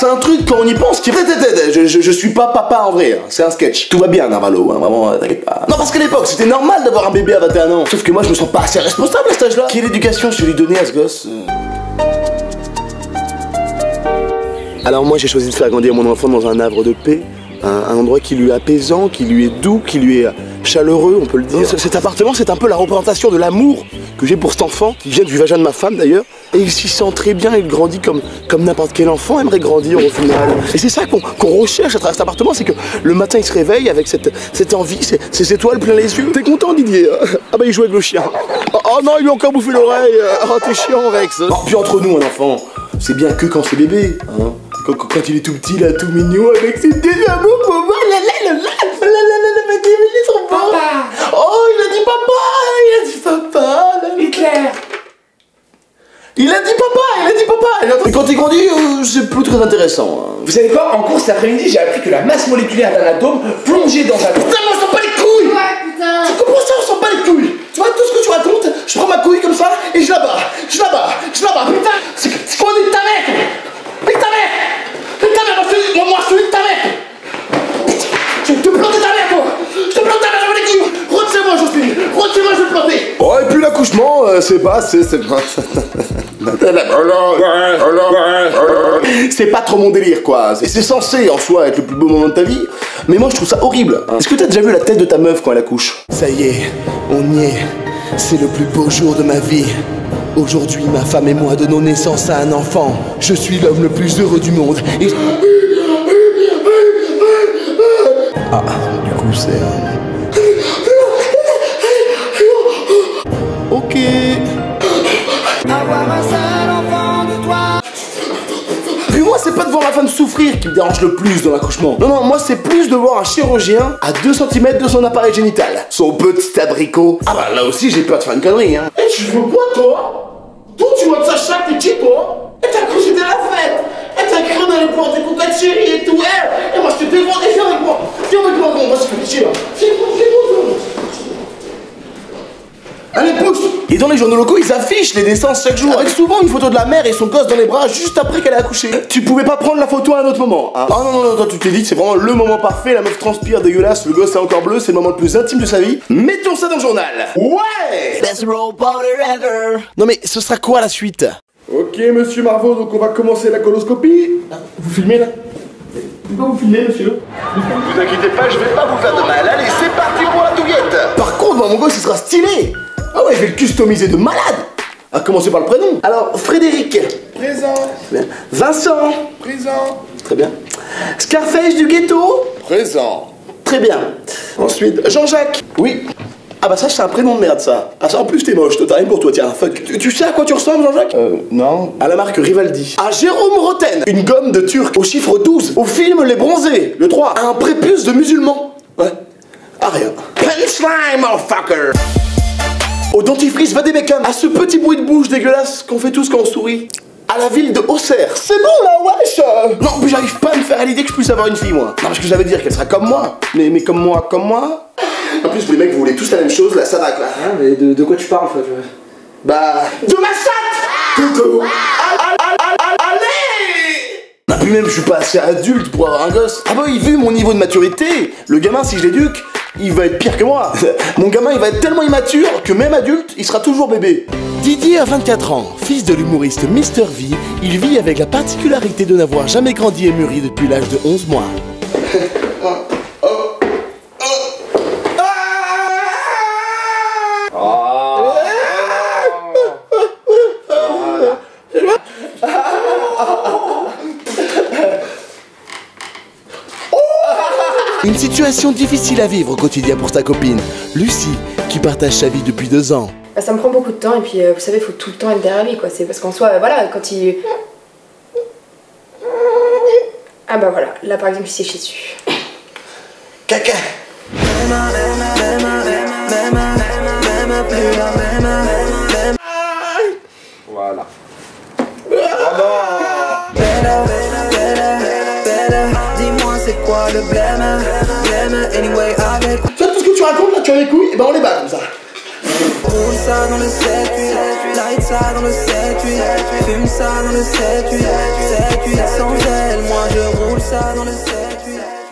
c'est un truc quand on y pense qui est vrai. Je suis pas papa en vrai, hein. C'est un sketch. Tout va bien, Narvalo, hein, vraiment, t'inquiète pas. Non, parce qu'à l'époque, c'était normal d'avoir un bébé à 21 ans. Sauf que moi, je me sens pas assez responsable à cet âge-là. Quelle éducation je vais lui donner à ce gosse? Alors moi, j'ai choisi de faire grandir mon enfant dans un havre de paix. Un endroit qui lui est apaisant, qui lui est doux, qui lui est chaleureux, on peut le dire. Cet appartement, c'est un peu la représentation de l'amour que j'ai pour cet enfant, qui vient du vagin de ma femme d'ailleurs. Et il s'y sent très bien, il grandit comme n'importe quel enfant aimerait grandir au final. Et c'est ça qu'on recherche à travers cet appartement, c'est que le matin il se réveille avec cette envie, ces étoiles plein les yeux. T'es content, Didier? Ah bah il joue avec le chien. Oh non, il lui a encore bouffé l'oreille. Oh t'es chiant, Rex. Oh, puis entre nous, un enfant, c'est bien que quand c'est bébé, hein. Quand il est tout petit, là, tout mignon, avec ses deux amours pour moi, ils sont beaux. Papa. Oh, il a dit papa, Hitler. Il a dit papa. Et quand il grandit, c'est plus très intéressant. Hein. Vous savez quoi? En cours cet après-midi, j'ai appris que la masse moléculaire d'un atome plongeait dans un... Putain, mais on s'en bat les couilles. Ouais, putain. Tu comprends ça? On s'en bat les couilles. Tu vois, tout ce que tu racontes, je prends ma couille comme ça, et je la bats. Putain, c'est quoi on est de ta mère? Nique ta mère, moi je te nique ta mère. Je vais te planter ta mère, toi. Je te plante ta mère, j'avais les couilles. Retiens-moi, Jocelyne. Retiens-moi, je vais te planter. Oh, et puis l'accouchement, c'est pas assez, c'est pas trop mon délire, quoi. C'est censé, en soi, être le plus beau moment de ta vie. Mais moi, je trouve ça horrible. Est-ce que t'as déjà vu la tête de ta meuf quand elle accouche? Ça y est, on y est. C'est le plus beau jour de ma vie. Aujourd'hui, ma femme et moi donnons naissance à un enfant. Je suis l'homme le plus heureux du monde. Et... Ah, du coup, c'est... Ok. Avoir un seul enfant de toi. Puis moi, c'est pas de voir ma femme souffrir qui me dérange le plus dans l'accouchement. Non, moi, c'est plus de voir un chirurgien à 2 cm de son appareil génital. Son petit abricot. Ah bah là aussi, j'ai peur de faire une connerie, hein. Et tu veux quoi, toi? Toi, tu montes ça chaque petit, toi? Et t'as cru que c'était la fête? Et t'as cru d'aller prendre des coquettes chéries et tout, et moi, je te défends, et viens avec moi, on va se faire chier, là. Viens, allez, pousse! Et dans les journaux locaux, ils affichent les naissances chaque jour, avec souvent une photo de la mère et son gosse dans les bras juste après qu'elle a accouché. Tu pouvais pas prendre la photo à un autre moment, hein? Ah non, toi tu t'es dit que c'est vraiment le moment parfait, la meuf transpire dégueulasse, le gosse est encore bleu, c'est le moment le plus intime de sa vie. Mettons ça dans le journal! Ouais! Best role party ever. Non mais ce sera quoi la suite? Ok, monsieur Marveau, donc on va commencer la coloscopie. Vous filmez là? Pourquoi vous filmez, monsieur? Vous inquiétez pas, je vais pas vous faire de mal. Allez, c'est parti pour la touillette! Par contre, mon gosse il sera stylé! Ah ouais, je vais le customiser de malade! À commencer par le prénom. Alors, Frédéric. Présent. Très bien. Vincent. Présent. Très bien. Scarface du ghetto. Présent. Très bien. Ensuite, Jean-Jacques. Oui. Ah bah ça, c'est un prénom de merde, ça. Ah ça, en plus, t'es moche. T'as rien pour toi, tiens. Fuck. Tu sais à quoi tu ressembles, Jean-Jacques? Non. À la marque Rivaldi. À Jérôme Roten. Une gomme de turc au chiffre 12. Au film Les Bronzés, le 3. À un prépuce de musulman. Ouais. Ah rien. Punchline, motherfucker. Au dentifrice Vademecum, à ce petit bruit de bouche dégueulasse qu'on fait tous quand on sourit. À la ville de Auxerre. C'est bon là, wesh. Non, puis j'arrive pas à me faire à l'idée que je puisse avoir une fille, moi. Non, parce que ça veut dire qu'elle sera comme moi. Mais comme moi. En plus, vous les mecs, vous voulez tous la même chose, là, ça va quoi. Ah, mais de quoi tu parles, en fait? Bah... De ma chatte. Toto. Allez. Non, puis même, je suis pas assez adulte pour avoir un gosse. Ah bah oui, vu mon niveau de maturité, le gamin, si je l'éduque, il va être pire que moi. Mon gamin, il va être tellement immature que même adulte, il sera toujours bébé. Didier a 24 ans, fils de l'humoriste Mr V, il vit avec la particularité de n'avoir jamais grandi et mûri depuis l'âge de 11 mois. Une situation difficile à vivre au quotidien pour sa copine, Lucie, qui partage sa vie depuis 2 ans. Bah, ça me prend beaucoup de temps et puis vous savez, il faut tout le temps être derrière lui quoi. C'est parce qu'en soi, voilà, quand il... Ah bah voilà, là par exemple il s'est chié dessus. Caca. Voilà. Dis-moi c'est quoi le blême anyway avec. Tu vois tout ce que tu racontes là, tu as les couilles, et ben on les bat comme ça. Roule ça dans le 7-8, light ça dans le 7-8, fume ça dans le 7-8, sans elle, moi ça dans le 7-8.